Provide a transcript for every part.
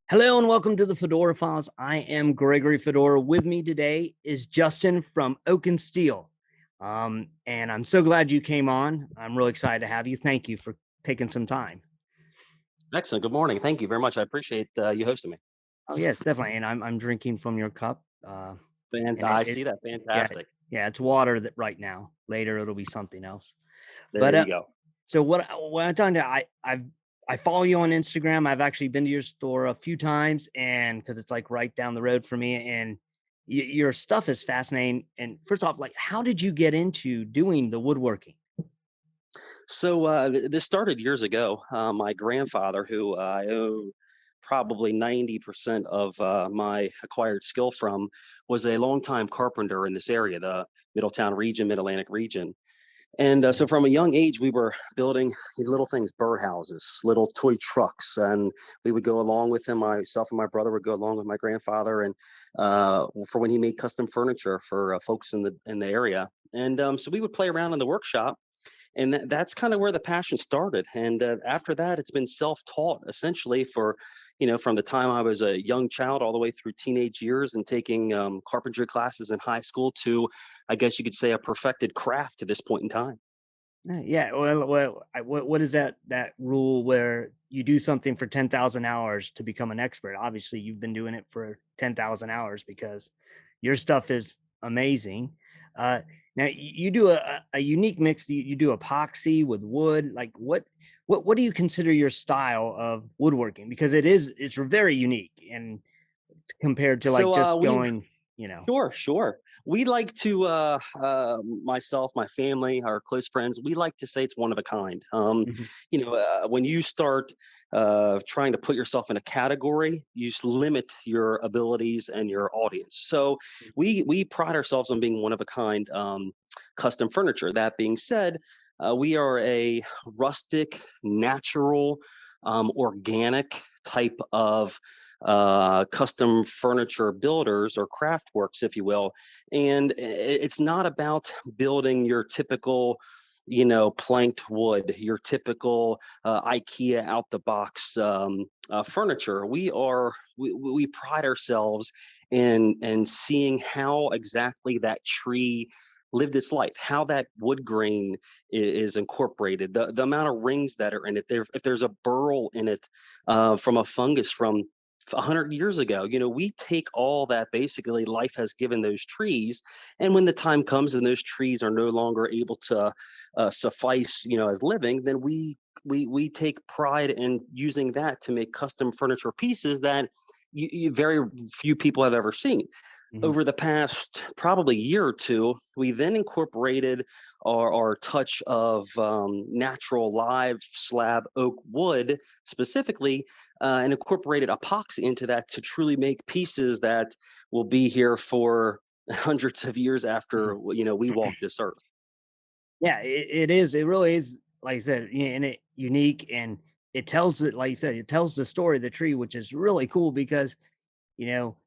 Hello and welcome to the Fedora Files. I am Gregory Fedora. With me today is Justin from Oak and Steel. And I'm so glad you came on. I'm really excited to have you. Thank you for taking some time. Excellent. Good morning. Thank you very much. I appreciate you hosting me. Oh yes, definitely. And I'm drinking from your cup. And And I it see that. yeah, Fantastic. yeah, it's water that right now. Later it'll be something else. There But you go. so what I'm talking to, I follow you on Instagram. I've actually been to your store a few times, and because it's like right down the road for me, and your stuff is fascinating. And first off, like, how did you get into doing the woodworking? So this started years ago. My grandfather, who I owe probably 90% of my acquired skill from, was a longtime carpenter in this area, the Middletown region, Mid Atlantic region. And so from a young age, we were building little things, birdhouses, little toy trucks, and we would go along with him. Myself and my brother would go along with my grandfather, and for when he made custom furniture for folks in the area. And so we would play around in the workshop, and that's kind of where the passion started. And after that, it's been self-taught essentially for, from the time I was a young child all the way through teenage years and taking carpentry classes in high school to, I guess you could say, a perfected craft to this point in time. Yeah, what is that rule where you do something for 10,000 hours to become an expert? Obviously, you've been doing it for 10,000 hours because your stuff is amazing. Uh, Now you do a unique mix. You do epoxy with wood. Like what do you consider your style of woodworking? Because it's very unique and compared to like So just we going, you know. Sure, sure. We like to, myself, my family, our close friends, we like to say it's one of a kind. Mhm. When you start trying to put yourself in a category, you just limit your abilities and your audience. So we pride ourselves on being one of a kind custom furniture. That being said, we are a rustic, natural, organic type of custom furniture builders or craft works, if you will. And it's not about building your typical, planked wood, your typical IKEA out the box furniture. We pride ourselves in seeing how exactly that tree lived its life, how that wood grain is incorporated, the amount of rings that are in it. If there's a burl in it from a fungus from 100 years ago, we take all that basically life has given those trees, and when the time comes and those trees are no longer able to suffice, as living, then we take pride in using that to make custom furniture pieces that very few people have ever seen. Mhm. Over the past probably year or two, we then incorporated our touch of natural live slab oak wood specifically, and incorporated epoxy into that to truly make pieces that will be here for hundreds of years after we walk this earth. Yeah, it is. It really is, like I said, and it unique and it tells it, like you said, it tells the story of the tree, which is really cool because, you know,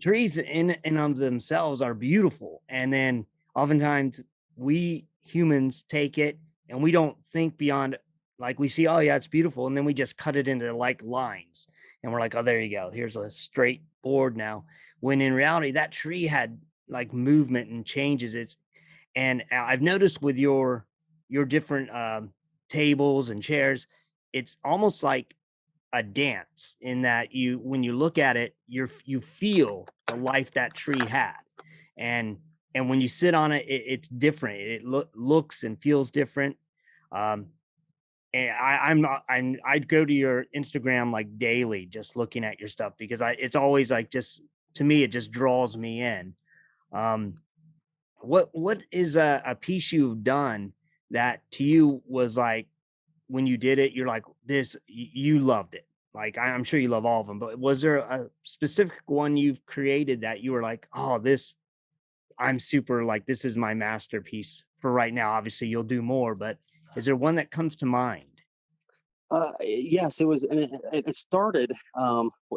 trees in of themselves are beautiful. And then oftentimes we humans take it and we don't think beyond, like we see, oh yeah, it's beautiful. And then we just cut it into like lines. And we're like, oh, there you go. Here's a straight board now. When in reality, that tree had like movement and changes. And I've noticed with your different tables and chairs, it's almost like a dance in that you when you look at it, you feel the life that tree had. And and when you sit on it, it's different. It looks and feels different. Um, and I'm not I'd go to your Instagram like daily just looking at your stuff because it's always like just to me, it just draws me in. Um, what is a piece you've done that to you was like when you did it, you're like, this, you loved it. Like I'm sure you love all of them, but was there a specific one you've created that you were like, oh, this, I'm super like, this is my masterpiece for right now. Obviously, you'll do more, but is there one that comes to mind? Yes, it was. And it started.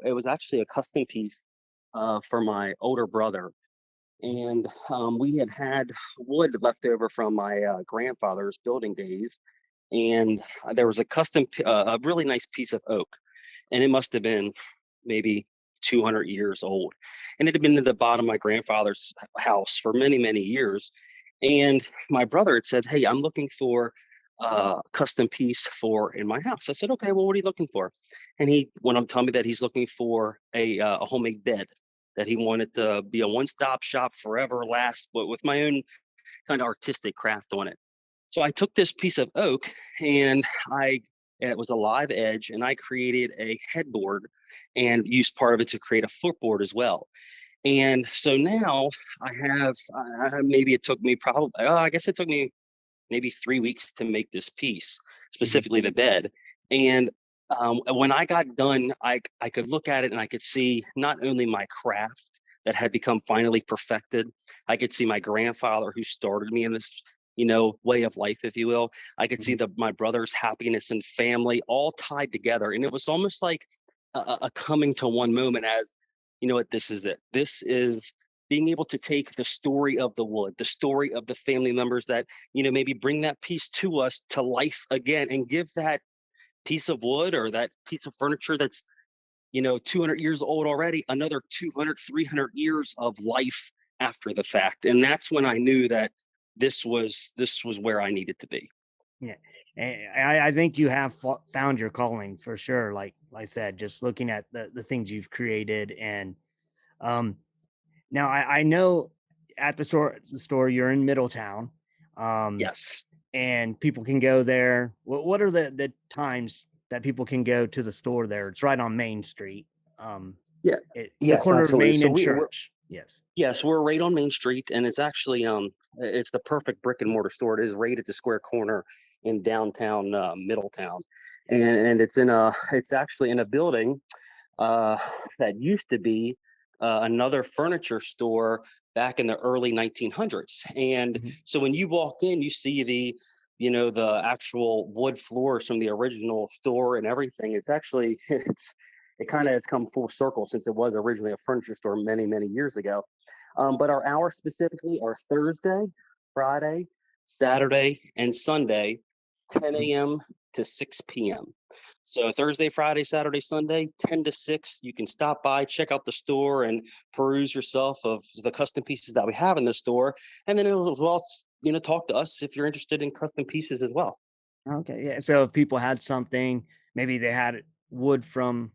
It was actually a custom piece for my older brother, and we had wood left over from my grandfather's building days, and there was a really nice piece of oak, and it must have been. maybe 200 years old. And it had been in the bottom of my grandfather's house for many, many years. And my brother had said, "Hey, I'm looking for a custom piece for in my house." I said, "Okay, well, what are you looking for?" And he went on to tell me that he's looking for a homemade bed, that he wanted to be a one-stop shop forever last, but with my own kind of artistic craft on it. So I took this piece of oak and I it was a live edge and I created a headboard and used part of it to create a footboard as well. And so now I have maybe it took me probably I guess it took me maybe 3 weeks to make this piece, Mhm. specifically the bed. And when I got done, I could look at it and I could see not only my craft that had become finally perfected. I could see my grandfather who started me in this, way of life, if you will. I could see Mhm. my brother's happiness and family all tied together, and it was almost like a coming to one moment. As you know what, this is it. This is being able to take the story of the wood, the story of the family members that maybe bring that piece to us to life again and give that piece of wood or that piece of furniture that's 200 years old already another 200, 300 years of life after the fact. And that's when I knew that this was where I needed to be. Yeah. I think you have found your calling for sure. Like I said, just looking at the things you've created. And um, now I know at the store you're in Middletown, um, Yes. and people can go there. What are the times that people can go to the store there? It's right on Main Street, um, Yeah. the Yes, corner of absolutely. Main So and we're Church. Yes. yes, we're right on Main Street, and it's actually it's the perfect brick and mortar store. It is right at the square corner in downtown Middletown, and it's actually in a building uh, that used to be another furniture store back in the early 1900s. And Mhm. so when you walk in, you see the actual wood floors from the original store and everything. It's actually it kind of has come full circle since it was originally a furniture store many, many years ago. But our hours specifically are Thursday, Friday, Saturday, and Sunday, 10 Mhm. a.m. to 6 p.m. So Thursday, Friday, Saturday, Sunday, 10 to 6, you can stop by, check out the store, and peruse yourself of the custom pieces that we have in the store. And then it'll as well, talk to us if you're interested in custom pieces as well. Okay. Yeah. So if people had something, maybe they had wood from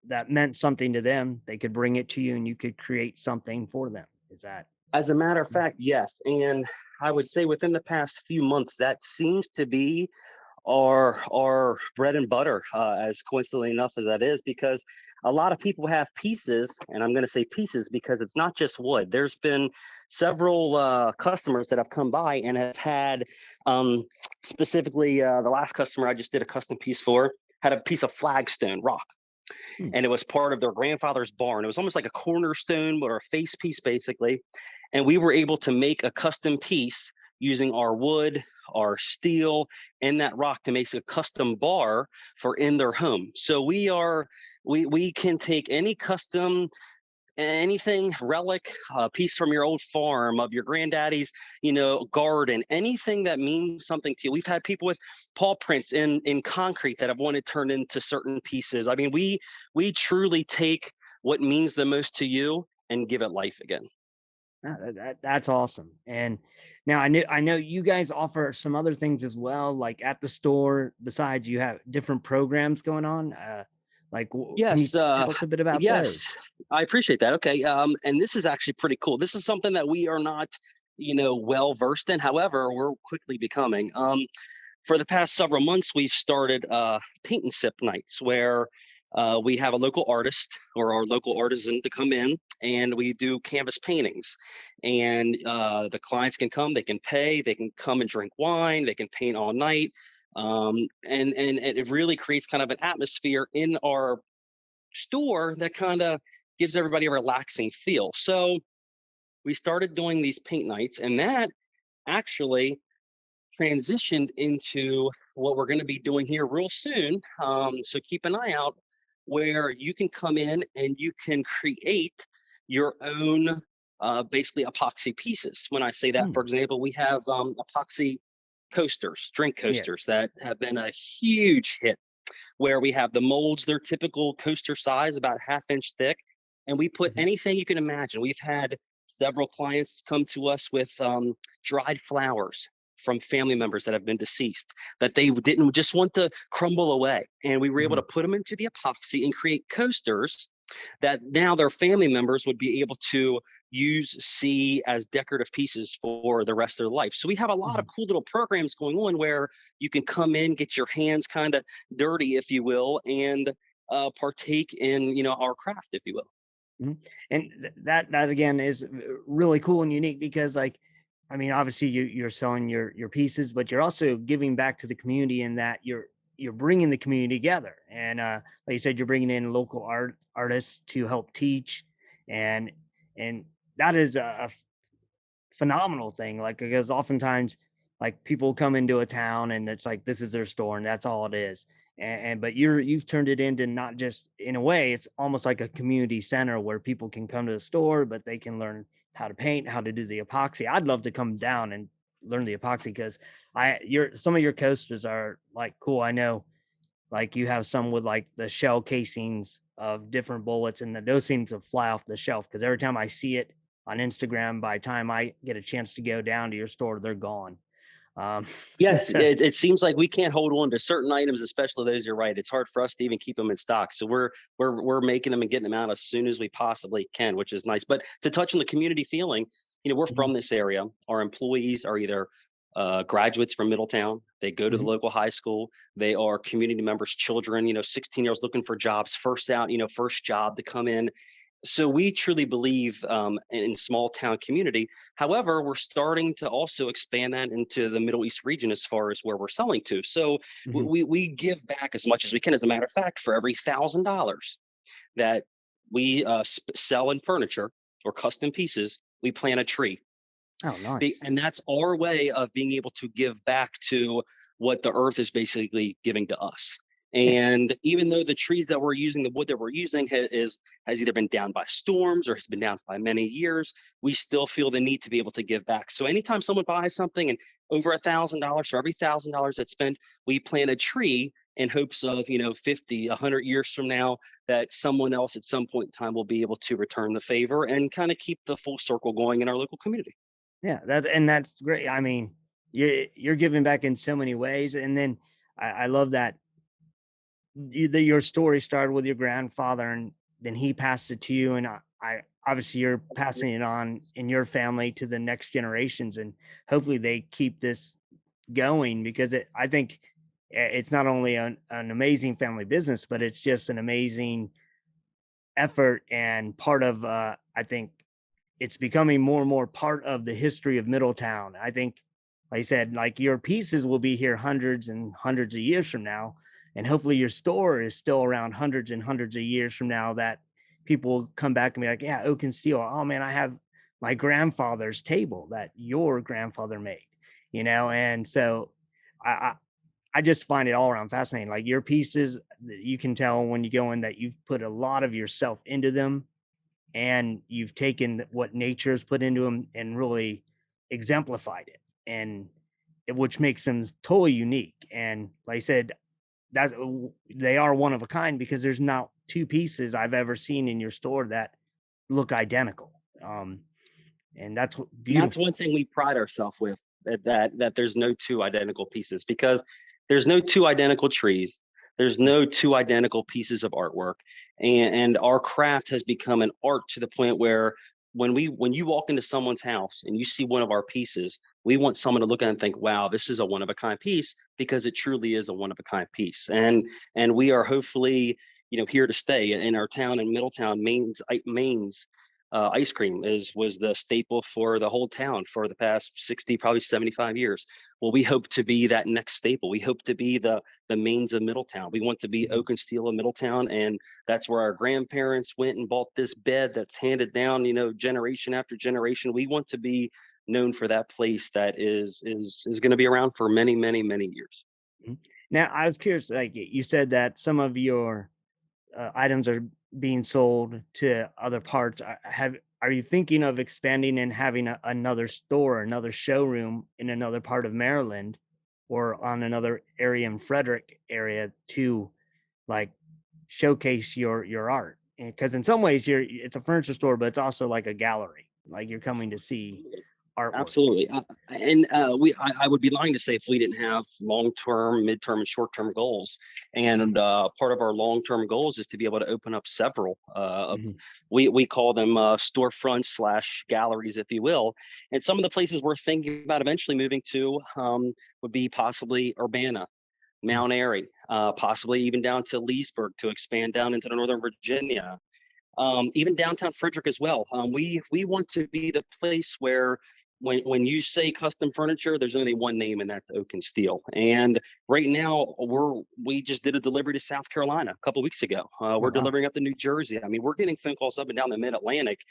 that meant something to them, they could bring it to you and you could create something for them. Is that? As a matter of Mm. fact, yes. And I would say within the past few months, that seems to be our bread and butter, as coincidentally enough as that is, because a lot of people have pieces, and I'm going to say pieces because it's not just wood. There's been several customers that have come by and have had, um, specifically the last customer I just did a custom piece for had a piece of flagstone rock, Hmm. and it was part of their grandfather's barn. It was almost like a cornerstone or a face piece, basically. And we were able to make a custom piece using our wood, our steel, and that rock to make a custom bar for in their home. So we can take any custom anything relic, a piece from your old farm, of your granddaddy's, garden, anything that means something to you. We've had people with paw prints in concrete that have wanted turned into certain pieces. I mean, we truly take what means the most to you and give it life again. That's awesome. And now I know you guys offer some other things as well, like at the store. Besides, you have different programs going on. Can you Yes, tell us a bit about yes, those? I appreciate that. Okay, and this is actually pretty cool. This is something that we are not, well versed in. However, we're quickly becoming. For the past several months, we've started paint and sip nights where we have a local artist or our local artisan to come in and we do canvas paintings. And the clients can come, they can pay, they can come and drink wine, they can paint all night. And it really creates kind of an atmosphere in our store that kind of gives everybody a relaxing feel. So we started doing these paint nights, and that actually transitioned into what we're going to be doing here real soon. So keep an eye out where you can come in and you can create your own basically epoxy pieces. When I say that, Hmm. for example, we have epoxy coasters, drink coasters Yes. that have been a huge hit. where we have the molds, their typical coaster size, about half-inch thick, and we put Mhm. anything you can imagine. We've had several clients come to us with dried flowers from family members that have been deceased that they didn't just want to crumble away. And we were able Mhm. to put them into the epoxy and create coasters that now their family members would be able to use, see as decorative pieces for the rest of their life. So we have a lot of Mhm. cool little programs going on where you can come in, get your hands kind of dirty, if you will, and partake in our craft, if you will. Mhm. And that again is really cool and unique because, like, I mean, obviously you're selling your pieces, but you're also giving back to the community in that you're bringing the community together. And like you said, you're bringing in local artists to help teach, and and that is a phenomenal thing. Like, because oftentimes, like, people come into a town and it's like this is their store and that's all it is. And but you've turned it into, not just in a way, it's almost like a community center where people can come to the store, but they can learn how to paint, how to do the epoxy. I'd love to come down and learn the epoxy because your some of your coasters are like cool. I know, like, you have some with like the shell casings of different bullets, and those seem to fly off the shelf because every time I see it on Instagram, by the time I get a chance to go down to your store, they're gone. Um, Yes, so it seems like we can't hold on to certain items, especially those. You're right. It's hard for us to even keep them in stock. So we're making them and getting them out as soon as we possibly can, which is nice. But to touch on the community feeling, we're mhm, from this area. Our employees are either graduates from Middletown. They go to the mhm, local high school. They are community members' children. 16-year-olds looking for jobs, first out, first job to come in. So we truly believe in small town community. However, we're starting to also expand that into the Middle East region as far as where we're selling to. So mhm. we give back as much as we can. As a matter of fact, for every $1,000 that we sell in furniture or custom pieces, we plant a tree. Oh, nice. And that's our way of being able to give back to what the earth is basically giving to us. Yeah. And even though the trees that we're using, the wood that we're using has either been down by storms or has been down by many years, we still feel the need to be able to give back. So anytime someone buys something and over $1,000, for every $1,000 that's spent, we plant a tree in hopes of 50, 100 years from now, that someone else at some point in time will be able to return the favor and kind of keep the full circle going in our local community. Yeah, that's great. I mean, you're giving back in so many ways, and then I love that your story started with your grandfather, and then he passed it to you, and I obviously you're passing it on in your family to the next generations, and hopefully they keep this going because I think it's not only an amazing family business, but it's just an amazing effort and part of I think it's becoming more and more part of the history of Middletown. I think, like I said, like, your pieces will be here hundreds and hundreds of years from now, and hopefully your store is still around hundreds and hundreds of years from now. That people will come back and be like, "Yeah, oak and steel. Oh man, I have my grandfather's table that your grandfather made." And so I, I I just find it all around fascinating. Like, your pieces, you can tell when you go in that you've put a lot of yourself into them, and you've taken what nature has put into them and really exemplified it, and which makes them totally unique. And like I said, that they are one of a kind because there's not two pieces I've ever seen in your store that look identical. And that's And that's beautiful. one thing we pride ourselves with, that there's no two identical pieces, because there's no two identical trees. There's Mm, no two identical pieces of artwork. And our craft has become an art to the point where when you walk into someone's house and you see one of our pieces, we want someone to look at it and think, wow, this is a one of a kind piece, because it truly is a one of a kind piece. And we are hopefully, here to stay in our town in Middletown. Maine's ice cream is was the staple for the whole town for the past 60, probably 75 years. Well, we hope to be that next staple. We hope to be the mains of Middletown. We want to be mhm, oak and steel of Middletown, and that's where our grandparents went and bought this bed that's handed down, generation after generation. We want to be known for that place that is going to be around for many, many, many years. mhm. Now, I was curious, like, you said that some of your items are being sold to other parts. Are you thinking of expanding and having another store, another showroom in another part of Maryland, or on another area in Frederick area to? like showcase your art. Because in some ways it's a furniture store, but it's also like a gallery. Like you're coming to see artwork. Absolutely. I would be lying to say if we didn't have long-term, mid-term, and short-term goals. And part of our long-term goals is to be able to open up several. Mhm. We call them storefronts slash galleries, if you will. And some of the places we're thinking about eventually moving to would be possibly Urbana, Mhm. Mount Airy, possibly even down to Leesburg to expand down into Northern Virginia, even downtown Frederick as well. We want to be the place where when you say custom furniture, there's only one name, and that's Oak and Steel. And right now, we just did a delivery to South Carolina a couple of weeks ago. We're Wow. delivering up to New Jersey. I mean, we're getting phone calls up and down the Mid Atlantic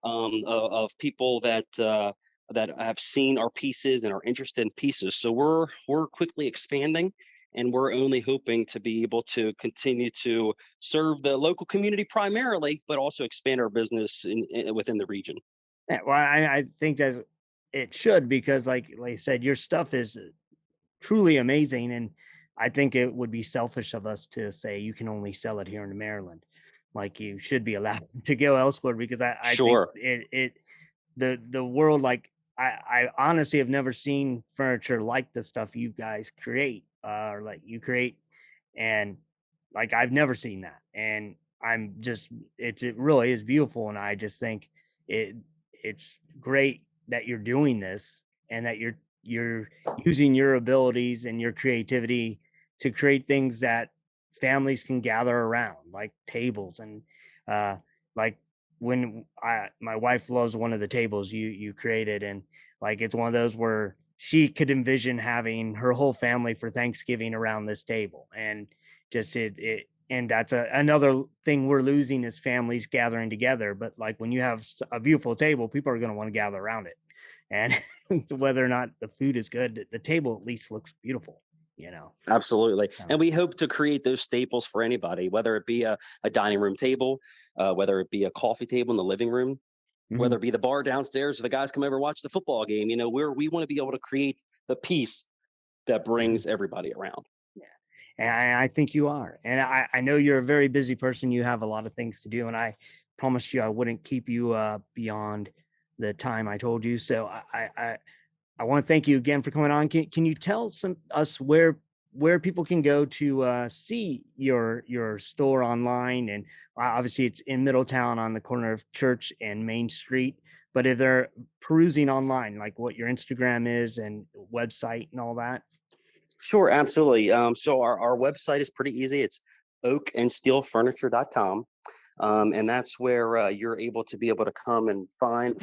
of people that have seen our pieces and are interested in pieces. So we're quickly expanding, and we're only hoping to be able to continue to serve the local community primarily, but also expand our business within the region. Yeah, well, I think that it should because like I said, your stuff is truly amazing, and I think it would be selfish of us to say you can only sell it here in Maryland. Like you should be allowed to go elsewhere because I think Sure. the world like I honestly have never seen furniture like the stuff you guys create or like you create and like I've never seen that and I'm just it really is beautiful and I just think it it's great that you're doing this and that you're using your abilities and your creativity to create things that families can gather around like tables and uh like when my wife loves one of the tables you created and like it's one of those where she could envision having her whole family for Thanksgiving around this table and just it and that's another thing we're losing is families gathering together but like when you have a beautiful table people are going to want to gather around it and so whether or not the food is good the table at least looks beautiful you know Absolutely. so, And we hope to create those staples for anybody, whether it be a dining room table, whether it be a coffee table in the living room, mhm. whether it be the bar downstairs or the guys come over and watch the football game. You know, we want to be able to create the piece that Mhm. brings everybody around. Yeah. And I think you are. And I know you're a very busy person. You have a lot of things to do. And I promised you I wouldn't keep you beyond the time I told you. So I want to thank you again for coming on. Can you tell us where people can go to see your store online? And obviously it's in Middletown on the corner of Church and Main Street. But if they're perusing online, like what your Instagram is and website and all that. Sure, absolutely. So our website is pretty easy. It's oakandsteelfurniture.com. And that's where you're able to be able to come and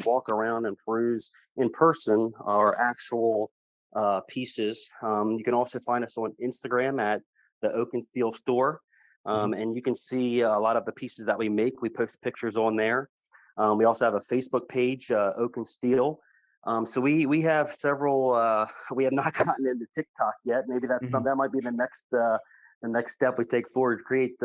walk around and peruse in person our actual pieces. You can also find us on Instagram at the Oak and Steel Store. Mhm. And you can see a lot of the pieces that we make. We post pictures on there. We also have a Facebook page, Oak and Steel. So we have several. We have not gotten into TikTok yet. Maybe that's Mhm. that might be the next step we take forward. Create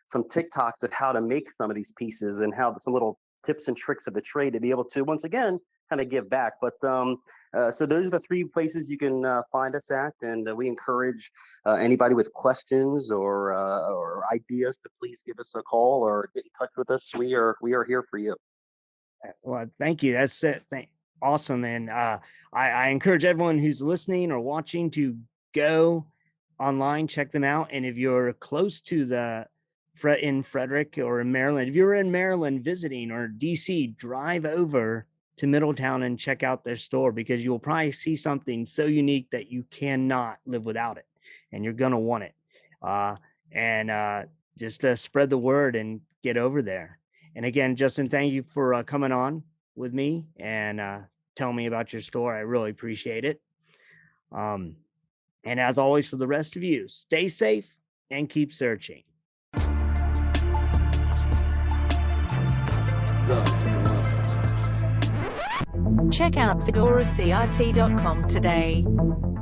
some TikToks of how to make some of these pieces and how some little tips and tricks of the trade to be able to once again kind of give back. But so those are the three places you can find us at, and we encourage anybody with questions or ideas to please give us a call or get in touch with us. We are here for you. Well, thank you. That's it. Awesome. And I encourage everyone who's listening or watching to go online, check them out. And if you're close to in Frederick or in Maryland, if you're in Maryland visiting or DC, drive over to Middletown and check out their store because you'll probably see something so unique that you cannot live without it. And you're going to want it. Uh, and just spread the word and get over there. And again, Justin, thank you for coming on with me and telling me about your store. I really appreciate it. Um, and as always, for the rest of you, stay safe and keep searching. Check out fedoracrt.com today.